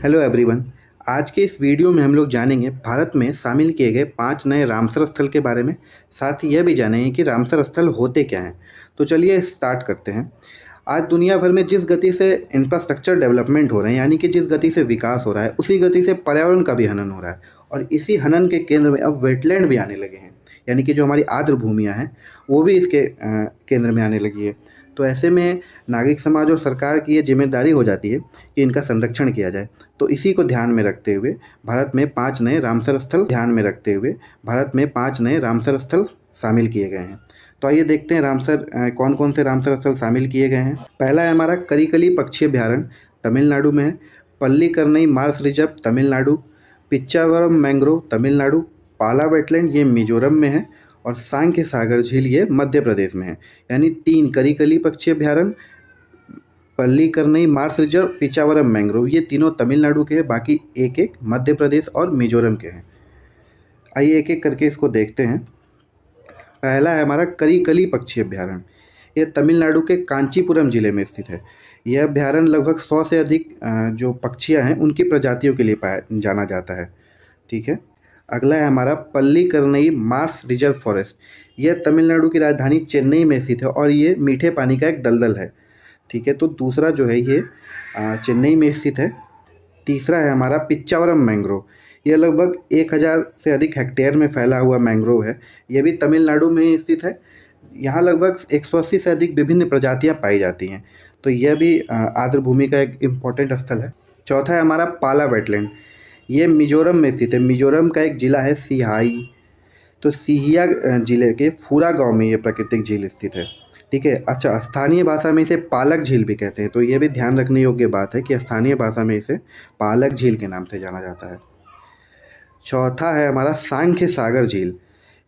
Hello everyone. आज के इस वीडियो में हम लोग जानेंगे भारत में शामिल किए गए 5 नए रामसर स्थल के बारे में। साथ ही यह भी जानेंगे कि रामसर स्थल होते क्या हैं। तो चलिए स्टार्ट करते हैं। आज दुनिया भर में जिस गति से इंफ्रास्ट्रक्चर डेवलपमेंट हो रहे हैं, यानी कि जिस गति से विकास हो रहा है, उसी गति से पर्यावरण का भी हनन हो रहा है। और इसी हनन के केंद्र में अब वेटलैंड भी आने लगे हैं, यानी कि जो हमारी आर्द्र भूमियाँ हैं वो भी इसके केंद्र में आने लगी है। तो ऐसे में नागरिक समाज और सरकार की ये जिम्मेदारी हो जाती है कि इनका संरक्षण किया जाए। तो इसी को ध्यान में रखते हुए भारत में 5 नए रामसर स्थल शामिल किए गए हैं। तो आइए देखते हैं कौन कौन से रामसर स्थल शामिल किए गए हैं। पहला है हमारा करिकली पक्षी अभ्यारण्य, तमिलनाडु में है। Pallikaranai marsh reserve, Tamil Nadu. Pichavaram mangrove, Tamil Nadu. Pala wetland ये मिजोरम में है। और सांख्य सागर झील ये मध्य प्रदेश में है। यानी 3 करिकली पक्षी अभ्यारण्य, Pallikaranai marsh reserve, Pichavaram mangrove ये तीनों तमिलनाडु के हैं, बाकी एक एक मध्य प्रदेश और मिजोरम के हैं। आइए एक एक करके इसको देखते हैं। पहला है हमारा करिकली पक्षी अभ्यारण्य। यह तमिलनाडु के कांचीपुरम जिले में स्थित है। यह अभ्यारण्य लगभग 100 से अधिक जो पक्षियां हैं उनकी प्रजातियों के लिए जाना जाता है। ठीक है। अगला है हमारा पल्लीकरनई मार्स रिजर्व फॉरेस्ट। यह तमिलनाडु की राजधानी चेन्नई में स्थित है और ये मीठे पानी का एक दलदल है। ठीक है। तो दूसरा जो है ये चेन्नई में स्थित है। तीसरा है हमारा पिच्चावरम मैंग्रोव। यह लगभग 1000 से अधिक हेक्टेयर में फैला हुआ मैंग्रोव है। यह भी तमिलनाडु में ही स्थित है। यहाँ लगभग 180 से अधिक विभिन्न प्रजातियाँ पाई जाती हैं। तो यह भी आर्द्र भूमि का एक इम्पोर्टेंट स्थल है। चौथा है हमारा पाला वेटलैंड। ये मिजोरम में स्थित है। मिजोरम का एक ज़िला है सिहाई। तो सिहिया जिले के फूरा गांव में ये प्राकृतिक झील स्थित है। ठीक है। अच्छा, स्थानीय भाषा में इसे पालक झील भी कहते हैं। तो ये भी ध्यान रखने योग्य बात है कि स्थानीय भाषा में इसे पालक झील के नाम से जाना जाता है। चौथा है हमारा सांख्य सागर झील।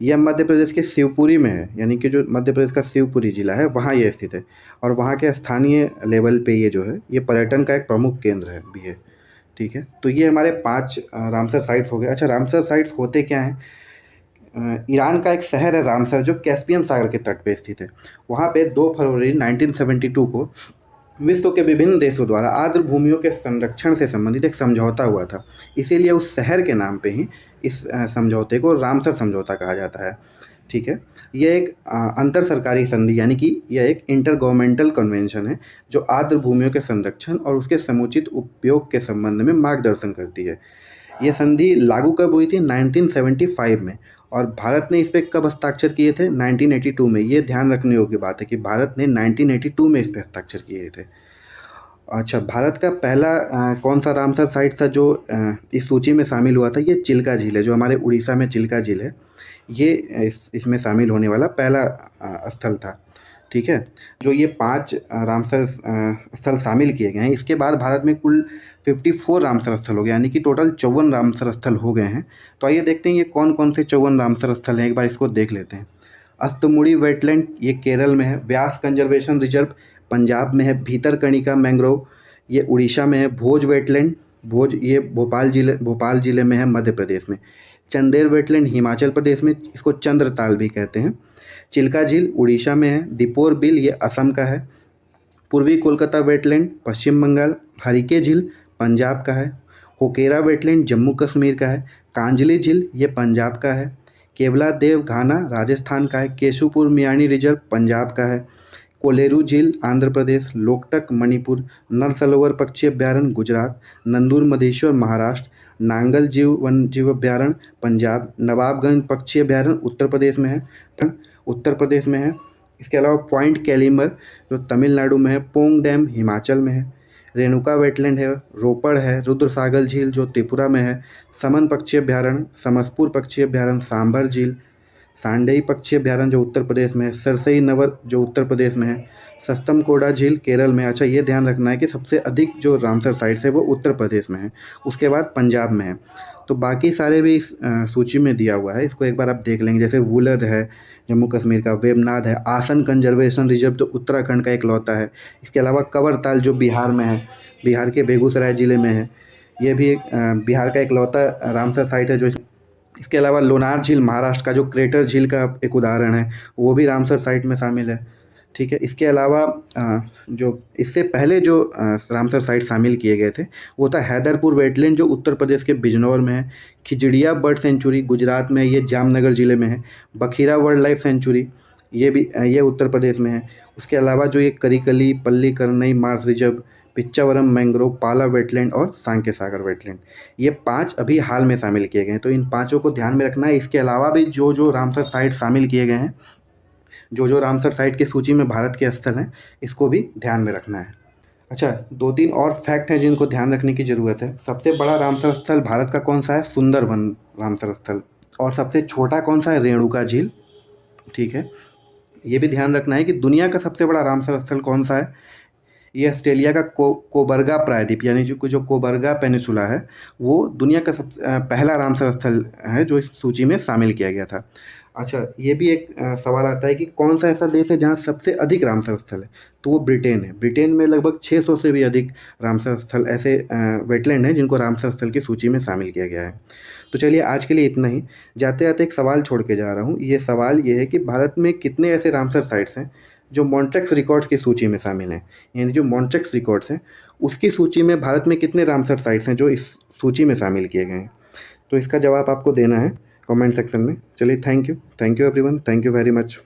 यह मध्य प्रदेश के शिवपुरी में है, यानी कि जो मध्य प्रदेश का शिवपुरी जिला है वहाँ यह स्थित है। और वहाँ के स्थानीय लेवल पे ये जो है ये पर्यटन का एक प्रमुख केंद्र है भी है। ठीक है। तो ये हमारे 5 रामसर साइट्स हो गए। अच्छा, रामसर साइट्स होते क्या हैं? ईरान का एक शहर है रामसर जो कैस्पियन सागर के तट पे स्थित है। वहाँ पे 2 फरवरी 1972 को विश्व के विभिन्न देशों द्वारा आर्द्र भूमियों के संरक्षण से संबंधित एक समझौता हुआ था। इसीलिए उस शहर के नाम पे ही इस समझौते को रामसर समझौता कहा जाता है। ठीक है। यह एक अंतर सरकारी संधि, यानी कि यह एक इंटर गवर्नमेंटल कन्वेंशन है जो आर्द्र भूमियों के संरक्षण और उसके समुचित उपयोग के संबंध में मार्गदर्शन करती है। यह संधि लागू कब हुई थी? 1975 में। और भारत ने इस पर कब हस्ताक्षर किए थे? 1982 में। ये ध्यान रखने योग्य बात है कि भारत ने 1982 में इस पर हस्ताक्षर किए थे। अच्छा, भारत का पहला कौन सा रामसर साइट था जो इस सूची में शामिल हुआ था? ये चिल्का झील है, जो हमारे उड़ीसा में चिल्का झील है। ये इसमें शामिल होने वाला पहला स्थल था। ठीक है। जो ये 5 रामसर स्थल शामिल किए गए हैं, इसके बाद भारत में कुल 54 रामसर स्थल हो गए, यानी कि टोटल 54 रामसर स्थल हो गए हैं। तो आइए देखते हैं ये कौन कौन से 54 रामसर स्थल हैं। एक बार इसको देख लेते हैं। अस्तमुड़ी वेटलैंड ये केरल में है। व्यास कंजर्वेशन रिजर्व पंजाब में है। भीतरकनिका मैंग्रोव ये उड़ीसा में है। भोज वेटलैंड, भोज ये भोपाल जिले में है, मध्य प्रदेश में। चंदेर वेटलैंड हिमाचल प्रदेश में, इसको चंद्रताल भी कहते हैं। चिल्का झील उड़ीसा में है। दीपोर बिल ये असम का है। पूर्वी कोलकाता वेटलैंड पश्चिम बंगाल। हरिके झील पंजाब का है। होकेरा वेटलैंड जम्मू कश्मीर का है। कांजली झील ये पंजाब का है। केवला देव घाना राजस्थान का है। केशुपुर मियानी रिजर्व पंजाब का है। कोलेरू झील आंध्र प्रदेश। लोकटक मणिपुर। नल सरोवर पक्षी अभ्यारण्य गुजरात। नंदूर मधेश्वर महाराष्ट्र। नांगल वन जीव अभ्यारण्य पंजाब। नवाबगंज पक्षी अभ्यारण्य उत्तर प्रदेश में है। इसके अलावा पॉइंट कैलीमर जो तमिलनाडु में है। पोंग डैम हिमाचल में है। रेणुका वेटलैंड है, रोपड़ है। रुद्रसागर झील जो त्रिपुरा में है। समन पक्षी अभ्यारण्य, समसपुर पक्षी अभ्यारण्य, सांभर झील, सांडई पक्षी अभ्यारण्य जो उत्तर प्रदेश में है। सरसई नवर जो उत्तर प्रदेश में है। सस्तमकोडा झील केरल में। अच्छा, ये ध्यान रखना है कि सबसे अधिक जो रामसर साइट्स है वो उत्तर प्रदेश में है, उसके बाद पंजाब में है। तो बाकी सारे भी इस सूची में दिया हुआ है, इसको एक बार आप देख लेंगे। जैसे वुलर है जम्मू कश्मीर का। वेबनाथ है। आसन कंजर्वेशन रिजर्व जो उत्तराखंड का इकलौता है। इसके अलावा कवरताल जो बिहार में है, बिहार के बेगूसराय ज़िले में है। ये भी एक बिहार का इकलौता रामसर साइट है। जो इसके अलावा लोनार झील महाराष्ट्र का जो क्रेटर झील का एक उदाहरण है, वो भी रामसर साइट में शामिल है। ठीक है। इसके अलावा जो इससे पहले जो रामसर साइट शामिल किए गए थे वो था हैदरपुर वेटलैंड जो उत्तर प्रदेश के बिजनौर में है, खिजड़िया बर्ड सेंचुरी गुजरात में है, ये जामनगर ज़िले में है, बखीरा वाइल्ड लाइफ सेंचुरी ये भी ये उत्तर प्रदेश में है। उसके अलावा जो ये करिकली, पल्लीकरनई मार्स रिजर्व, पिच्चावरम मैंग्रोव, पाला वेटलैंड और सांके सागर वेटलैंड, ये 5 अभी हाल में शामिल किए गए हैं। तो इन पाँचों को ध्यान में रखना है। इसके अलावा भी जो जो रामसर साइट शामिल किए गए हैं, जो जो रामसर साइट की सूची में भारत के स्थल हैं, इसको भी ध्यान में रखना है। अच्छा, 2-3 और फैक्ट हैं जिनको ध्यान रखने की ज़रूरत है। सबसे बड़ा रामसर स्थल भारत का कौन सा है? सुंदरवन रामसर स्थल। और सबसे छोटा कौन सा है? रेणुका झील। ठीक है। ये भी ध्यान रखना है कि दुनिया का सबसे बड़ा रामसर स्थल कौन सा है? ये ऑस्ट्रेलिया का कोबरगा प्रायद्वीप, यानी जो जो कोबरगा पेनिसुला है, वो दुनिया का पहला रामसर स्थल है जो इस सूची में शामिल किया गया था। अच्छा, ये भी एक सवाल आता है कि कौन सा ऐसा देश है जहाँ सबसे अधिक रामसर स्थल है? तो वो ब्रिटेन है। ब्रिटेन में लगभग 600 से भी अधिक रामसर स्थल ऐसे वेटलैंड हैं जिनको रामसर स्थल की सूची में शामिल किया गया है। तो चलिए आज के लिए इतना ही। जाते जाते एक सवाल छोड़ के जा रहा हूँ। ये सवाल ये है कि भारत में कितने ऐसे रामसर साइट्स हैं जो मॉन्ट्रेक्स रिकॉर्ड्स की सूची में शामिल हैं? यानी जो मॉन्ट्रेक्स रिकॉर्ड्स हैं उसकी सूची में भारत में कितने रामसर साइट्स हैं जो इस सूची में शामिल किए गए हैं? तो इसका जवाब आपको देना है कमेंट सेक्शन में। चलिए, thank you everyone, thank you very much.